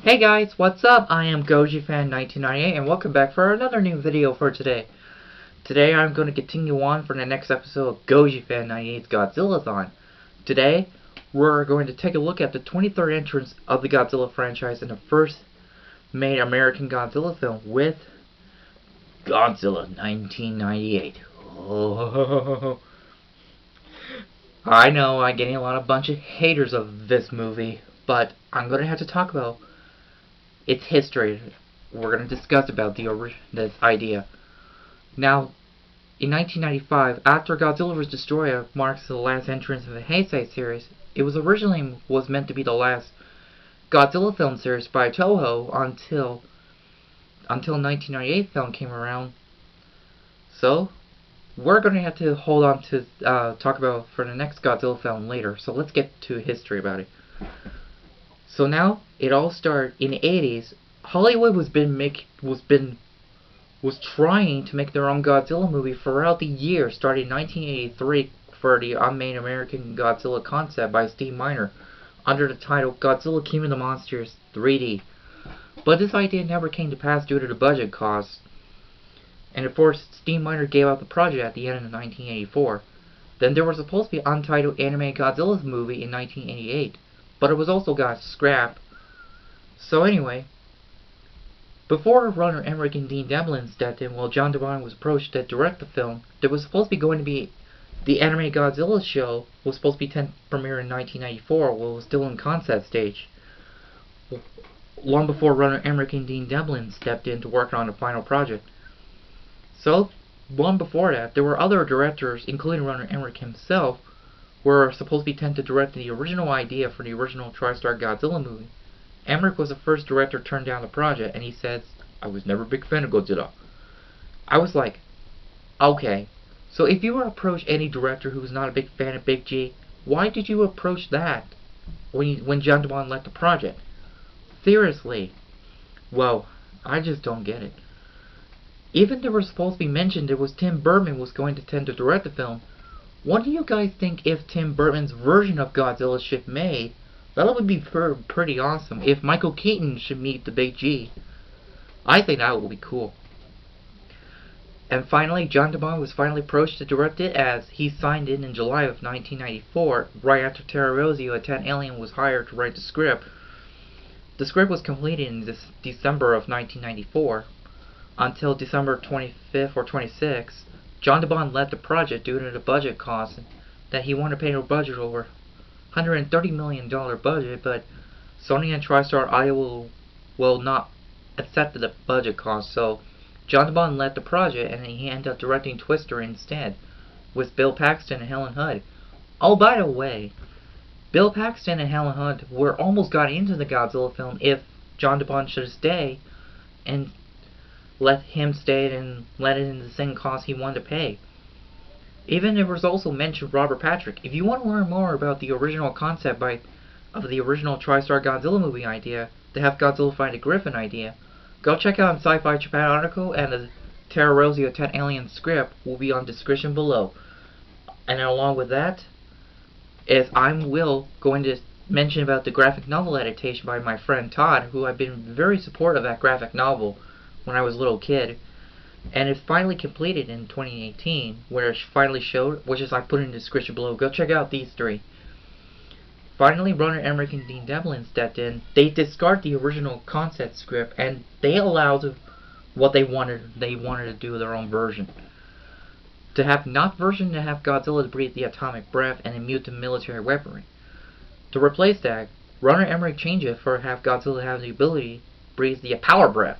Hey guys, what's up? I am GojiFan98 and welcome back for another new video for today. Today I'm going to continue on for the next episode of GojiFan98's Godzilla-Thon. Today we're going to take a look at the 23rd entrance of the Godzilla franchise in the first made American Godzilla film with Godzilla 1998. Oh. I know I'm getting a bunch of haters of this movie, but I'm going to have to talk about its history. We're going to discuss about this idea. Now, in 1995, after Godzilla vs. Destroyer marks the last entrance of the Heisei series, it was originally meant to be the last Godzilla film series by Toho until 1998 film came around. So, we're going to have to hold on to talk about for the next Godzilla film later. So let's get to history about it. So now it all started in the 80s. Hollywood was trying to make their own Godzilla movie throughout the year, starting in 1983 for the unmade American Godzilla concept by Steve Miner under the title Godzilla King of the Monsters 3D. But this idea never came to pass due to the budget costs. And of course, Steve Miner gave up the project at the end of 1984. Then there was supposed to be an untitled animated Godzilla movie in 1988, but it was also got scrapped. So anyway, before runner American Dean Devlin stepped in while Jan De Bont was approached to direct the film, there was supposed to be going to be the animated Godzilla show was supposed to be premiere in 1994 while it was still in concept stage. Long before runner American Dean Devlin stepped in to work on the final project. So, long before that, there were other directors, including runner Emmerich himself, were supposed to be to direct the original idea for the original TriStar Godzilla movie. Emmerich was the first director turned down the project, and he said, "I was never a big fan of Godzilla." I was like, okay, so if you were to approach any director who was not a big fan of Big G, why did you approach that when Jan De Bont left the project? Seriously. Well, I just don't get it. Even there was supposed to be mentioned it was Tim Burton was going to tend to direct the film. What do you guys think if Tim Burton's version of Godzilla should be made? That would be pretty awesome. If Michael Keaton should meet the Big G, I think that would be cool. And finally, Jan De Bont was finally approached to direct it as he signed in July of 1994, right after Terry Rossio and Ted Elliott was hired to write the script. The script was completed in December of 1994. Until December 25th or 26th, Jan De Bont left the project due to the budget costs, that he wanted to pay a budget over $130 million budget, but Sony and TriStar Audio will not accept the budget cost, so Jan De Bont left the project and he ended up directing Twister instead, with Bill Paxton and Helen Hunt. Oh, by the way, Bill Paxton and Helen Hunt were almost got into the Godzilla film if Jan De Bont should stay and let him stay and let it in the same cost he wanted to pay. Even there was also mentioned Robert Patrick. If you want to learn more about the original concept of the original TriStar Godzilla movie idea, to have Godzilla fight a Gryphon idea, go check out the Sci-Fi Japan article, and the Terry Rossio Ted Alien script will be on description below. And along with that, I'm going to mention about the graphic novel adaptation by my friend Todd, who I've been very supportive of that graphic novel when I was a little kid, and it's finally completed in 2018, where it finally showed, which is I put in the description below. Go check out these three. Finally, runner Emmerich and Dean Devlin stepped in. They discarded the original concept script, and they allowed what they wanted. They wanted to do their own version. To have Godzilla breathe the atomic breath and immune to military weaponry. To replace that, runner Emmerich changed it for have Godzilla have the ability to breathe the power breath,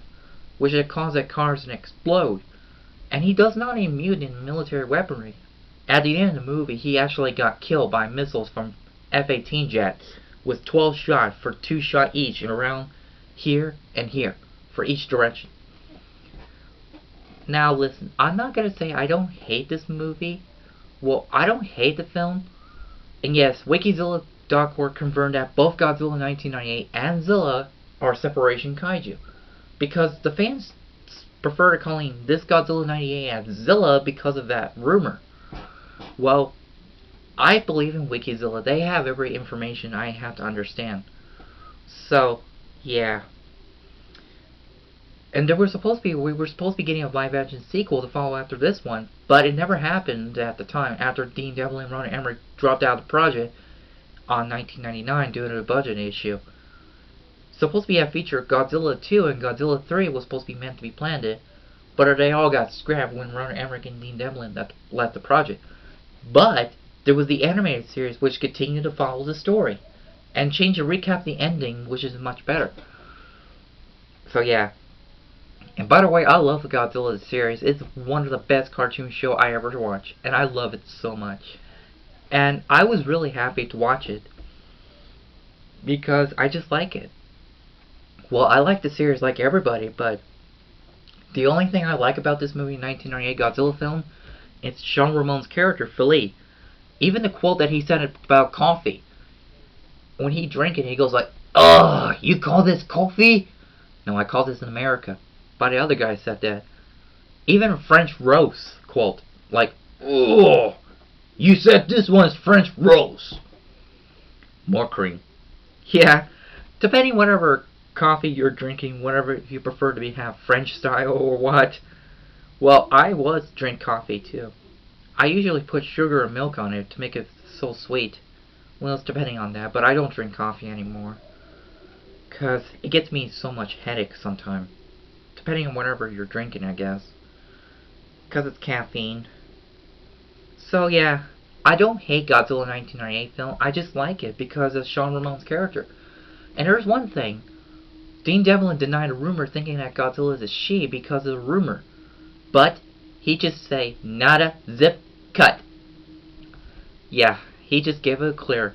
which had caused that cars to explode. And he does not immune in military weaponry. At the end of the movie, he actually got killed by missiles from F-18 jets with 12 shots for 2 shots each and around here and here for each direction. Now listen, I'm not going to say I don't hate this movie. Well, I don't hate the film. And yes, Wikizilla.org confirmed that both Godzilla 1998 and Zilla are separation kaiju, because the fans prefer to calling this Godzilla 98 as Zilla because of that rumor. Well, I believe in Wikizilla. They have every information I have to understand. So, yeah, And we were supposed to be getting a live action sequel to follow after this one, but it never happened at the time after Dean Devlin and Roland Emmerich dropped out of the project on 1999 due to a budget issue. Supposed to be a feature Godzilla 2 and Godzilla 3 was supposed to be meant to be planned, but they all got scrapped when Roland Emmerich and Dean Devlin left the project. But there was the animated series which continued to follow the story and change and recap the ending, which is much better. So yeah. And by the way, I love the Godzilla series. It's one of the best cartoon shows I ever watched, and I love it so much. And I was really happy to watch it because I just like it. Well, I like the series like everybody, but the only thing I like about this movie, 1998 Godzilla film, it's Jean Reno's character, Philippe. Even the quote that he said about coffee. When he drank it, he goes like, "Ugh, you call this coffee?" "No, I call this in America." But the other guy said that. Even a French roast quote, like, "Ugh, you said this one's French roast. More cream." Yeah, depending whatever coffee you're drinking, whatever you prefer to have French style or what. Well, I drink coffee too. I usually put sugar or milk on it to make it so sweet. Well, it's depending on that, but I don't drink coffee anymore. Because it gets me so much headache sometimes. Depending on whatever you're drinking, I guess. Because it's caffeine. So yeah, I don't hate Godzilla 1998 film. I just like it because of Jean Reno's character. And there's one thing. Dean Devlin denied a rumor thinking that Godzilla is a she because of the rumor. But he just say, nada, zip, cut. Yeah, he just gave it a clear.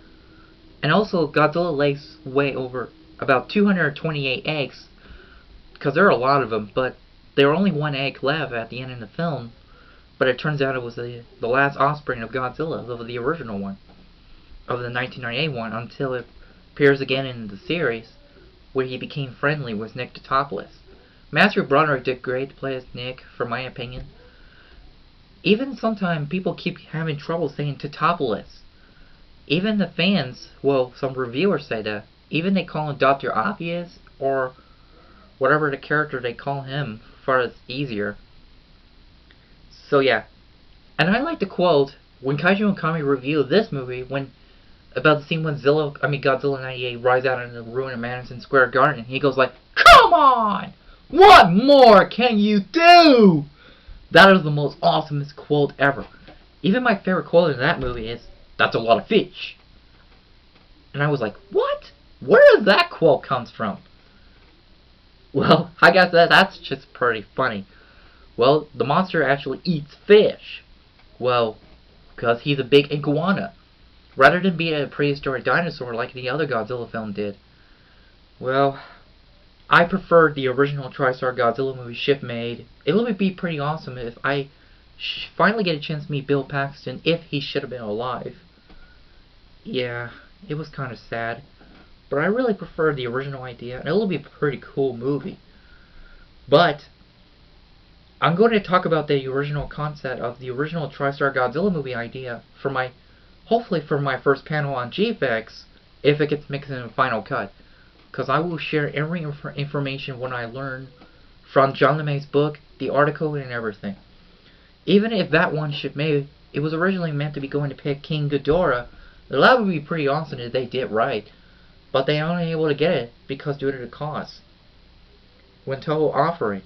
And also, Godzilla lays way over about 228 eggs. Because there are a lot of them, but there were only one egg left at the end of the film. But it turns out it was the last offspring of Godzilla, of the original one. Of the 1998 one, until it appears again in the series, where he became friendly with Nick Totopoulos. Matthew Broderick did great to play as Nick, for my opinion. Even sometimes people keep having trouble saying Totopoulos. Even the fans, well, some reviewers say that. Even they call him Dr. Obvious, or whatever the character they call him, for it's easier. So yeah. And I like to quote, when Kaiju Okami reviewed this movie, about the scene when Godzilla 98 rides out in the ruin of Madison Square Garden, he goes like, "Come on! What more can you do?" That is the most awesomest quote ever. Even my favorite quote in that movie is, "That's a lot of fish." And I was like, what? Where does that quote come from? Well, I guess that's just pretty funny. Well, the monster actually eats fish. Well, because he's a big iguana. Rather than being a prehistoric dinosaur like the other Godzilla film did. Well, I prefer the original TriStar Godzilla movie Ship Made. It would be pretty awesome if I finally get a chance to meet Bill Paxton, if he should have been alive. Yeah, it was kind of sad. But I really prefer the original idea, and it will be a pretty cool movie. But I'm going to talk about the original concept of the original TriStar Godzilla movie idea hopefully for my first panel on GFX, if it gets mixed in the final cut. Because I will share every information when I learn from John LeMay's book, the article, and everything. Even if that one it was originally meant to be going to pick King Ghidorah, that would be pretty awesome if they did right. But they aren't able to get it because due to the cost when total offering.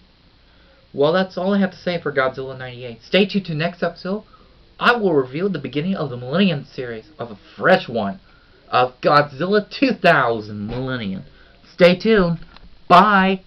Well, that's all I have to say for Godzilla 98. Stay tuned to next episode. I will reveal the beginning of the Millennium series, of a fresh one, of Godzilla 2000 Millennium. Stay tuned. Bye.